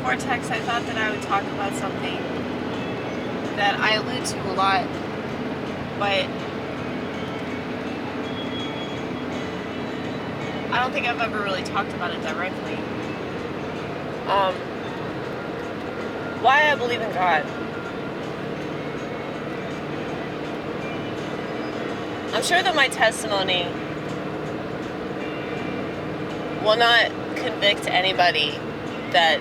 Vortex, I thought that I would talk about something that I allude to a lot, but I don't think I've ever really talked about it directly. Why I believe in God. I'm sure that my testimony will not convict anybody that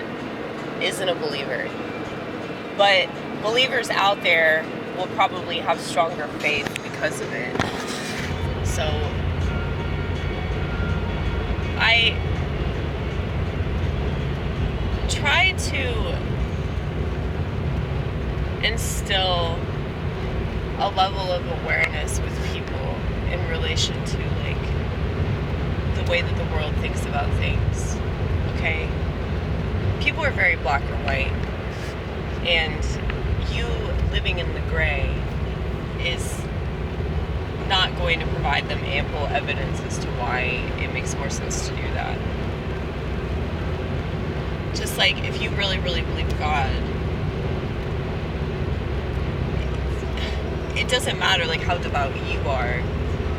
isn't a believer. But believers out there will probably have stronger faith because of it. So I try to instill a level of awareness with people in relation to like the way that the world thinks about things. Okay? People are very black and white, and you living in the gray is not going to provide them ample evidence as to why it makes more sense to do that. Just like if you really, really believe God, it doesn't matter like how devout you are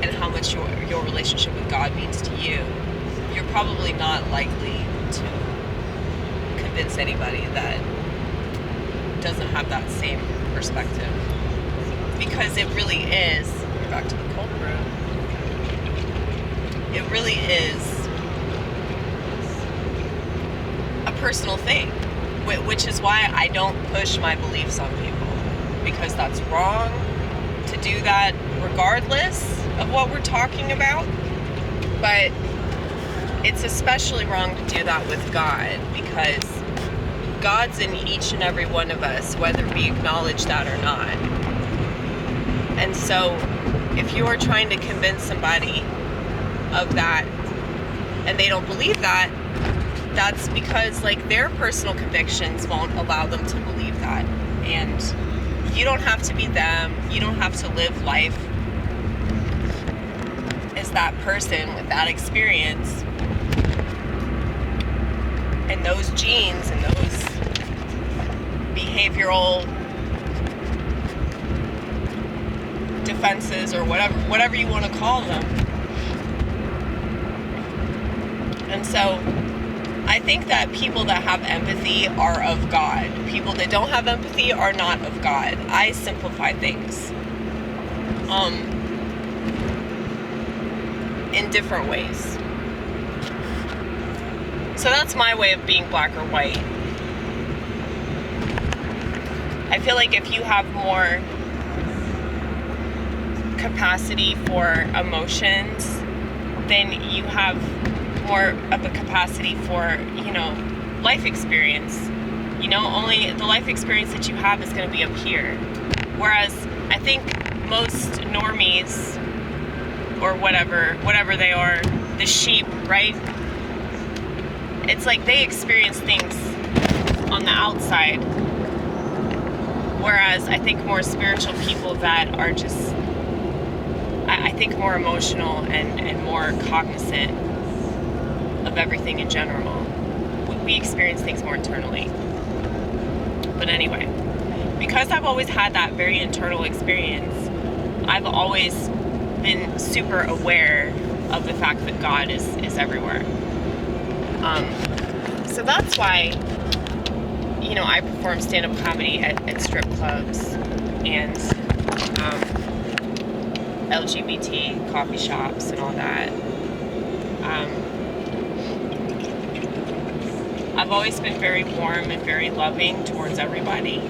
and how much your relationship with God means to you. You're probably not likely to convince anybody that doesn't have that same perspective, because it really is, back to the cold brew, it really is a personal thing, which is why I don't push my beliefs on people, because that's wrong to do that regardless of what we're talking about. But it's especially wrong to do that with God, because God's in each and every one of us, whether we acknowledge that or not. And so if you're trying to convince somebody of that and they don't believe that, that's because like their personal convictions won't allow them to believe that. And you don't have to be them. You don't have to live life as that person with that experience and those genes and those behavioral defenses or whatever you want to call them. And so I think that people that have empathy are of God. People that don't have empathy are not of God. I simplify things in different ways. So that's my way of being black or white. I feel like if you have more capacity for emotions, then you have more of a capacity for, life experience. Only the life experience that you have is going to be up here. Whereas I think most normies, or whatever they are, the sheep, right? It's like they experience things on the outside. Whereas I think more spiritual people that are just, I think more emotional and more cognizant of everything in general. We experience things more internally. But anyway, because I've always had that very internal experience, I've always been super aware of the fact that God is everywhere. So that's why, I perform stand-up comedy at strip clubs and LGBT coffee shops and all that. I've always been very warm and very loving towards everybody.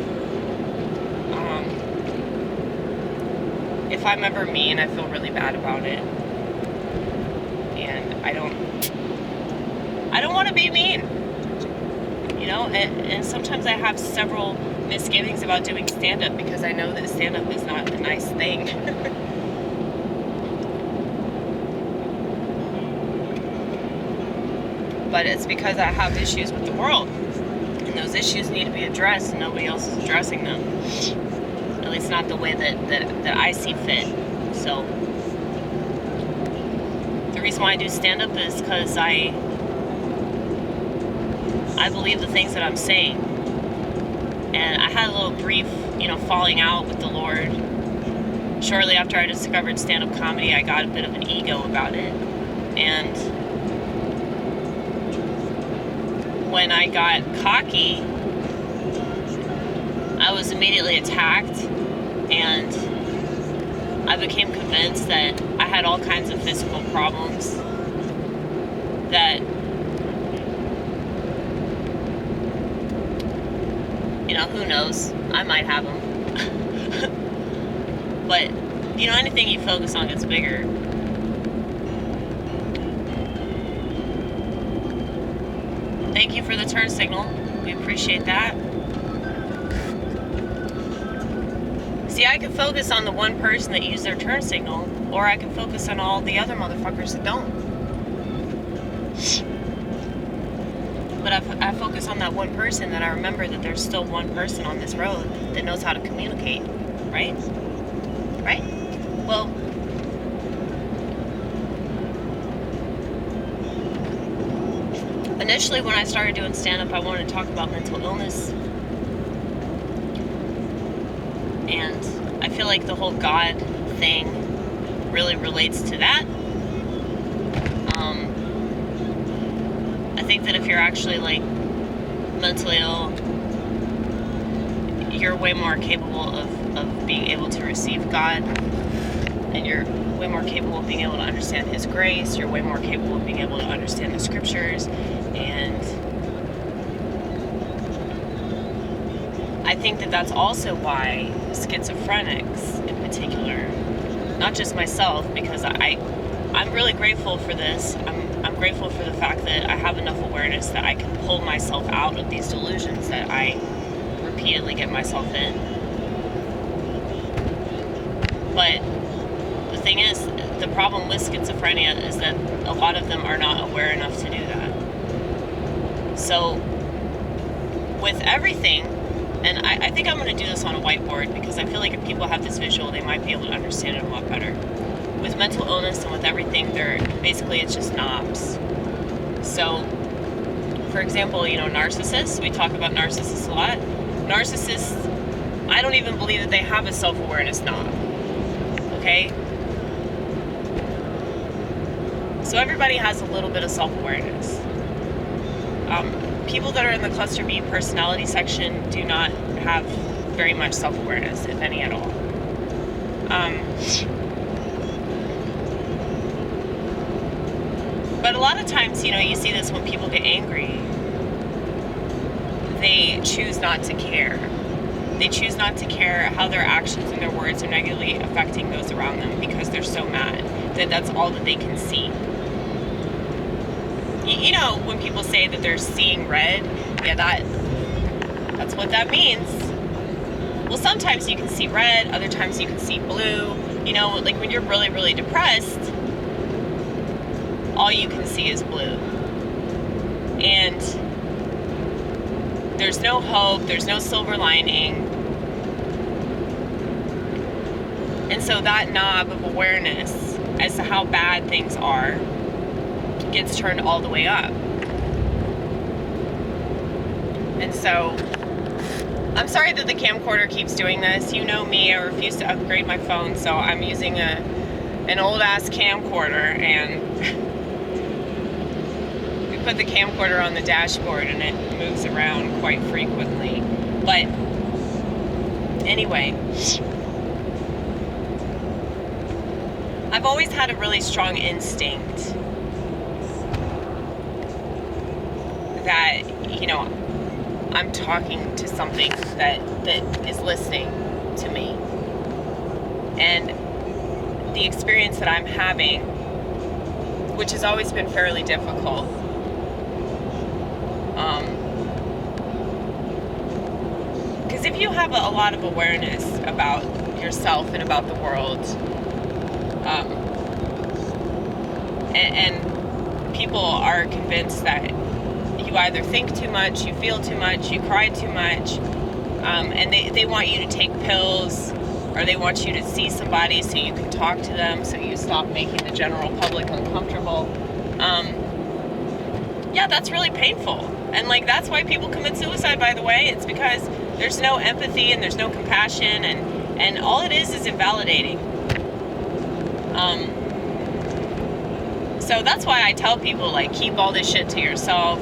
If I'm ever mean, I feel really bad about it. And I don't want to be mean. And sometimes I have several misgivings about doing stand-up because I know that stand-up is not a nice thing. But it's because I have issues with the world, and those issues need to be addressed, and nobody else is addressing them. At least not the way that I see fit. So the reason why I do stand-up is because I I believe the things that I'm saying. And I had a little brief, falling out with the Lord. Shortly after I discovered stand-up comedy, I got a bit of an ego about it. And when I got cocky, I was immediately attacked, and I became convinced that I had all kinds of physical problems that, who knows? I might have them. But, anything you focus on gets bigger. Thank you for the turn signal. We appreciate that. See, I can focus on the one person that used their turn signal, or I can focus on all the other motherfuckers that don't. But I focus on that one person, that I remember that there's still one person on this road that knows how to communicate, right? Right? Well, initially when I started doing stand-up, I wanted to talk about mental illness. And I feel like the whole God thing really relates to that. I think that if you're actually mentally ill, you're way more capable of being able to receive God, and you're way more capable of being able to understand His grace. You're way more capable of being able to understand the scriptures, and I think that that's also why schizophrenics in particular, not just myself, because I'm really grateful for this. I'm grateful for the fact that I have enough awareness that I can pull myself out of these delusions that I repeatedly get myself in. But the thing is, the problem with schizophrenia is that a lot of them are not aware enough to do that. So with everything, and I think I'm going to do this on a whiteboard, because I feel like if people have this visual, they might be able to understand it a lot better. With mental illness and with everything, it's just knobs. So, for example, narcissists, we talk about narcissists a lot. Narcissists, I don't even believe that they have a self-awareness knob. Okay? So everybody has a little bit of self-awareness. People that are in the cluster B personality section do not have very much self-awareness, if any at all. But a lot of times, you see this when people get angry. They choose not to care. They choose not to care how their actions and their words are negatively affecting those around them, because they're so mad that that's all that they can see. When people say that they're seeing red, yeah, that's what that means. Well, sometimes you can see red, other times you can see blue. Like when you're really, really depressed, all you can see is blue. And there's no hope, there's no silver lining. And so that knob of awareness as to how bad things are gets turned all the way up. And so I'm sorry that the camcorder keeps doing this. You know me, I refuse to upgrade my phone, so I'm using an old ass camcorder, and we put the camcorder on the dashboard and it moves around quite frequently. But anyway, I've always had a really strong instinct that, I'm talking to something that is listening to me. And the experience that I'm having, which has always been fairly difficult, because if you have a lot of awareness about yourself and about the world, and people are convinced that you either think too much, you feel too much, you cry too much, and they want you to take pills, or they want you to see somebody so you can talk to them, so you stop making the general public uncomfortable. yeah, that's really painful. And like, that's why people commit suicide, by the way. It's because there's no empathy and there's no compassion, and all it is invalidating. So that's why I tell people, like, keep all this shit to yourself.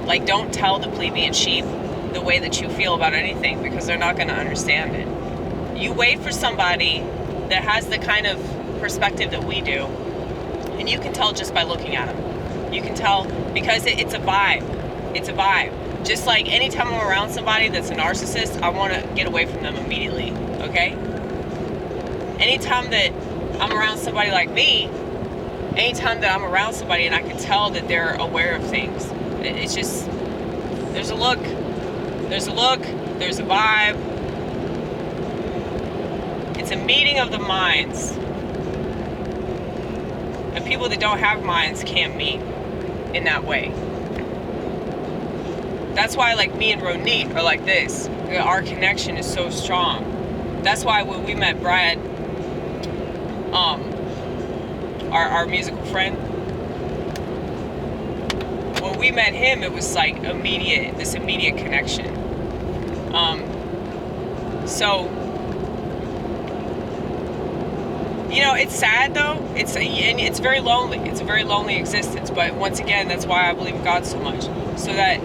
Like, don't tell the plebeian sheep the way that you feel about anything, because they're not going to understand it. You wait for somebody that has the kind of perspective that we do, and you can tell just by looking at them. You can tell because it's a vibe. It's a vibe. Just like anytime I'm around somebody that's a narcissist, I want to get away from them immediately, okay? Anytime that I'm around somebody like me, anytime that I'm around somebody and I can tell that they're aware of things, it's just, there's a look, there's a vibe. It's a meeting of the minds. And people that don't have minds can't meet in that way. That's why, like, me and Ronit are like this. Our connection is so strong. That's why when we met Brad, our musical friend, when we met him, it was like this immediate connection. So, you know, it's sad though. It's very lonely. It's a very lonely existence. But once again, that's why I believe in God so much. So that,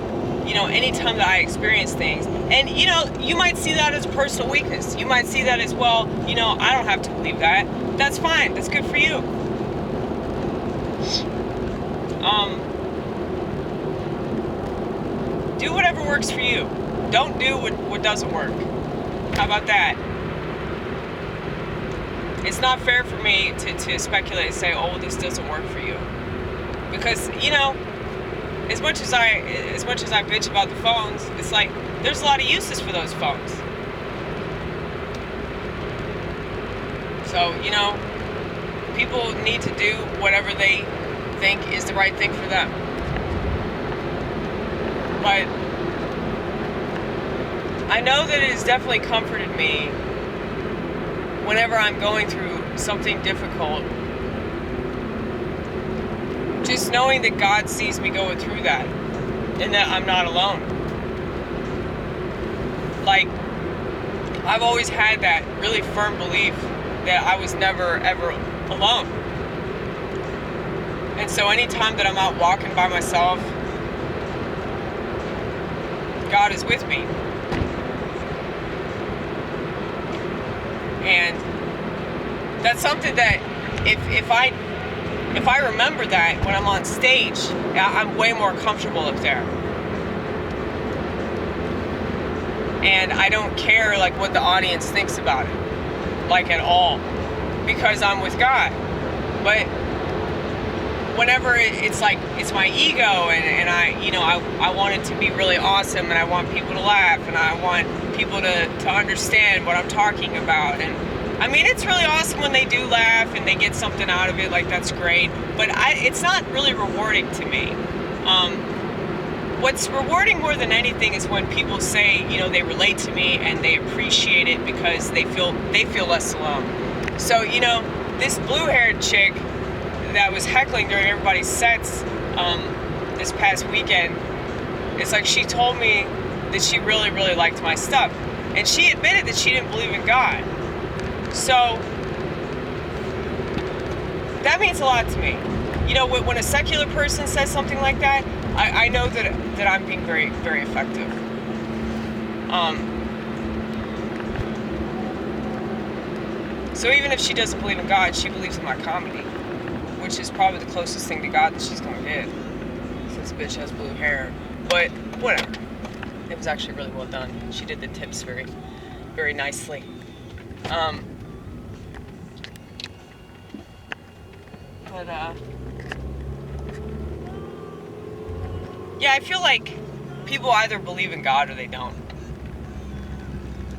you know, anytime that I experience things, and you know, you might see that as personal weakness. You might see that as, well, you know, I don't have to believe that. That's fine. That's good for you. Do whatever works for you. Don't do what doesn't work. How about that? It's not fair for me to speculate and say, oh, this doesn't work for you. Because, you know, as much as I bitch about the phones, it's like, there's a lot of uses for those phones. So, you know, people need to do whatever they think is the right thing for them. But I know that it has definitely comforted me whenever I'm going through something difficult, just knowing that God sees me going through that and that I'm not alone. Like, I've always had that really firm belief that I was never ever alone. And so anytime that I'm out walking by myself, God is with me. And that's something that if I remember that when I'm on stage, I'm way more comfortable up there. And I don't care, like, what the audience thinks about it, like, at all, because I'm with God. But whenever it's like, it's my ego, and I want it to be really awesome, and I want people to laugh, and I want people to understand what I'm talking about. And I mean, it's really awesome when they do laugh and they get something out of it, like, that's great, but it's not really rewarding to me. What's rewarding more than anything is when people say, you know, they relate to me and they appreciate it because they feel less alone. So, you know, this blue-haired chick that was heckling during everybody's sets this past weekend, it's like, she told me that she really, really liked my stuff. And she admitted that she didn't believe in God. So, that means a lot to me. You know, when a secular person says something like that, I know that I'm being very, very effective. So even if she doesn't believe in God, she believes in my comedy, which is probably the closest thing to God that she's gonna get, since bitch has blue hair. But whatever. It was actually really well done. She did the tips very, very nicely. Yeah, I feel like people either believe in God or they don't.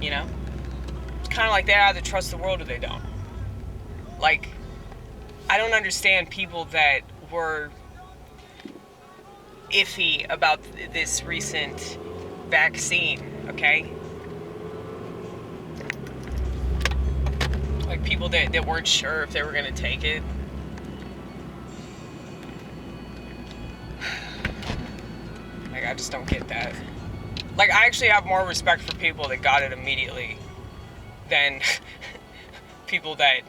You know? It's kind of like they either trust the world or they don't. Like, I don't understand people that were iffy about this recent vaccine, okay? Like, people that weren't sure if they were going to take it. just don't get that. Like, I actually have more respect for people that got it immediately than people that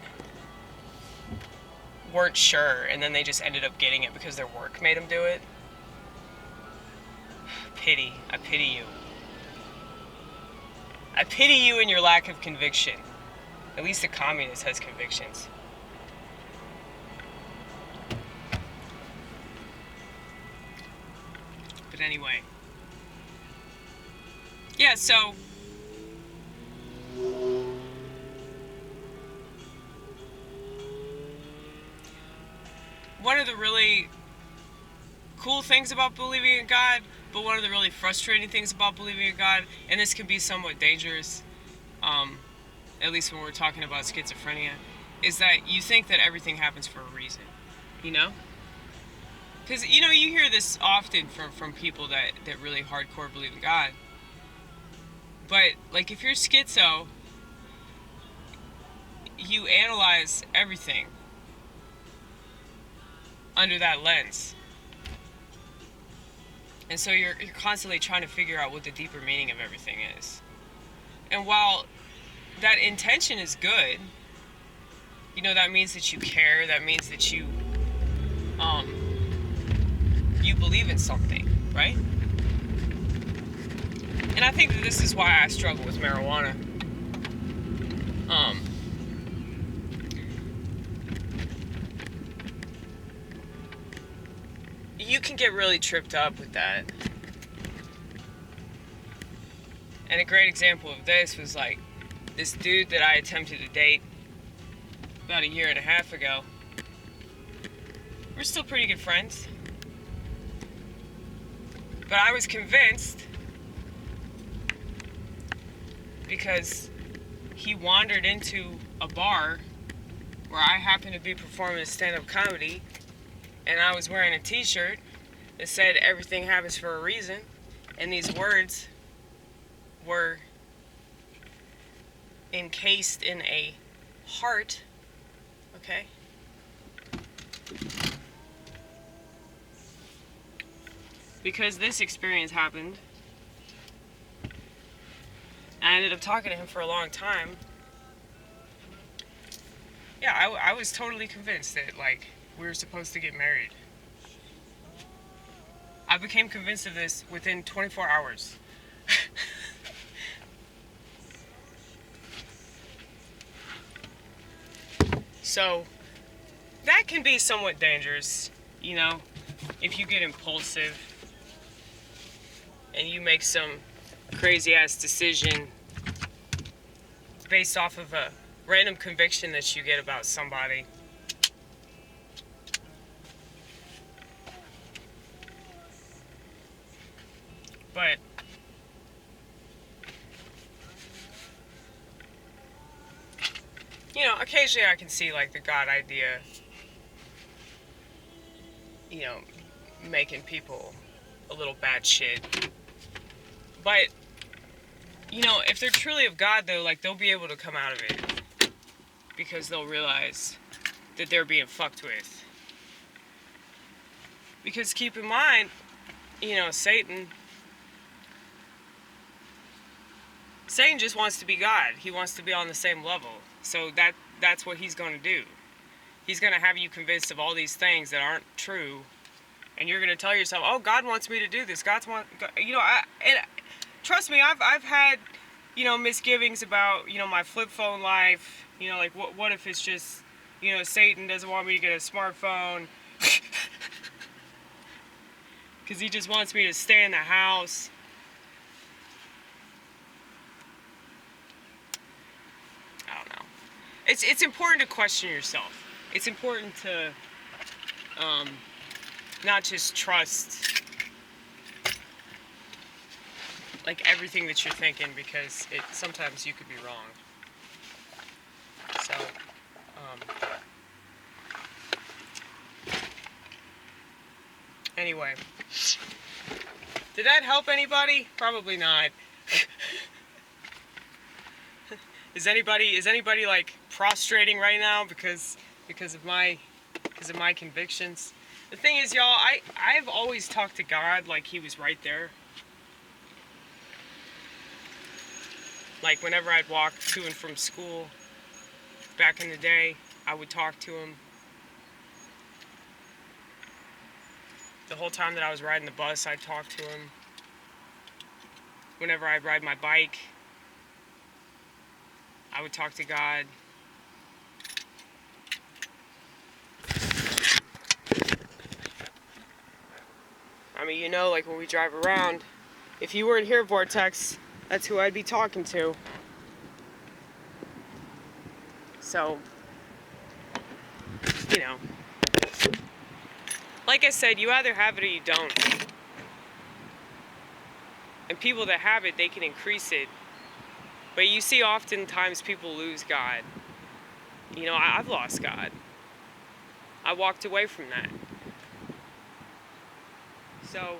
weren't sure and then they just ended up getting it because their work made them do it. Pity. I pity you. I pity you and your lack of conviction. At least a communist has convictions. But anyway. Yeah, so one of the really cool things about believing in God, but one of the really frustrating things about believing in God, and this can be somewhat dangerous, at least when we're talking about schizophrenia, is that you think that everything happens for a reason, you know? Because, you know, you hear this often from people that really hardcore believe in God. But, like, if you're schizo, you analyze everything under that lens. And so you're constantly trying to figure out what the deeper meaning of everything is. And while that intention is good, you know, that means that you care, that means that you believe in something, right? And I think that this is why I struggle with marijuana. You can get really tripped up with that. And a great example of this was like this dude that I attempted to date about 1.5 years ago. We're still pretty good friends. But I was convinced because he wandered into a bar where I happened to be performing stand-up comedy, and I was wearing a t-shirt that said everything happens for a reason, and these words were encased in a heart, okay? Because this experience happened, I ended up talking to him for a long time. Yeah, I was totally convinced that, like, we were supposed to get married. I became convinced of this within 24 hours. So, that can be somewhat dangerous, you know, if you get impulsive and you make some crazy ass decision based off of a random conviction that you get about somebody. But you know, occasionally I can see like the God idea, you know, making people a little bad shit. But you know, if they're truly of God though, like they'll be able to come out of it because they'll realize that they're being fucked with. Because keep in mind, you know, Satan just wants to be God. He wants to be on the same level. So that's what he's going to do. He's going to have you convinced of all these things that aren't true, and you're going to tell yourself, "Oh, God wants me to do this. You know, trust me, I've had, you know, misgivings about, you know, my flip phone life. You know, like what if it's just, you know, Satan doesn't want me to get a smartphone because he just wants me to stay in the house." I don't know. It's important to question yourself. It's important to not just trust like everything that you're thinking, because sometimes you could be wrong. So anyway, did that help anybody? Probably not. Is anybody like prostrating right now because of my convictions? The thing is, y'all, I've always talked to God like he was right there. Like whenever I'd walk to and from school back in the day, I would talk to him. The whole time that I was riding the bus, I'd talk to him. Whenever I'd ride my bike, I would talk to God. I mean, you know, like when we drive around, if you weren't here, Vortex, that's who I'd be talking to. So, you know, like I said, you either have it or you don't. And people that have it, they can increase it. But you see oftentimes people lose God. You know, I've lost God. I walked away from that. So,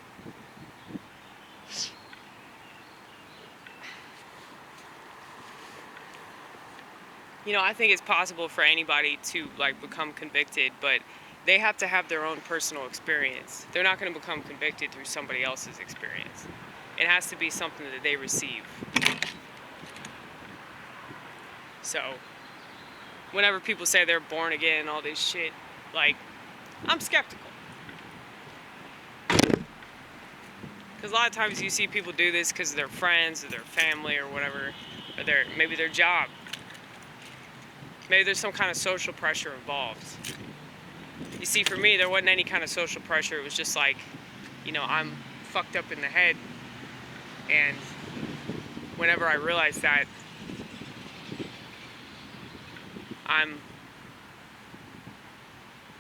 you know, I think it's possible for anybody to like become convicted, but they have to have their own personal experience. They're not going to become convicted through somebody else's experience. It has to be something that they receive. So, whenever people say they're born again and all this shit, like, I'm skeptical. Because a lot of times you see people do this because of their friends or their family or whatever, or maybe their job. Maybe there's some kind of social pressure involved. You see, for me, there wasn't any kind of social pressure. It was just like, you know, I'm fucked up in the head. And whenever I realized that, I'm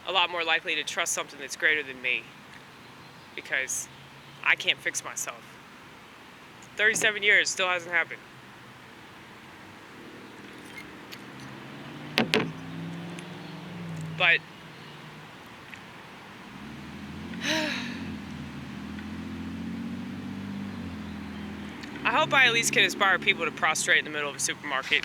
a lot more likely to trust something that's greater than me. Because I can't fix myself. 37 years, still hasn't happened. But I hope I at least can inspire people to prostrate in the middle of a supermarket.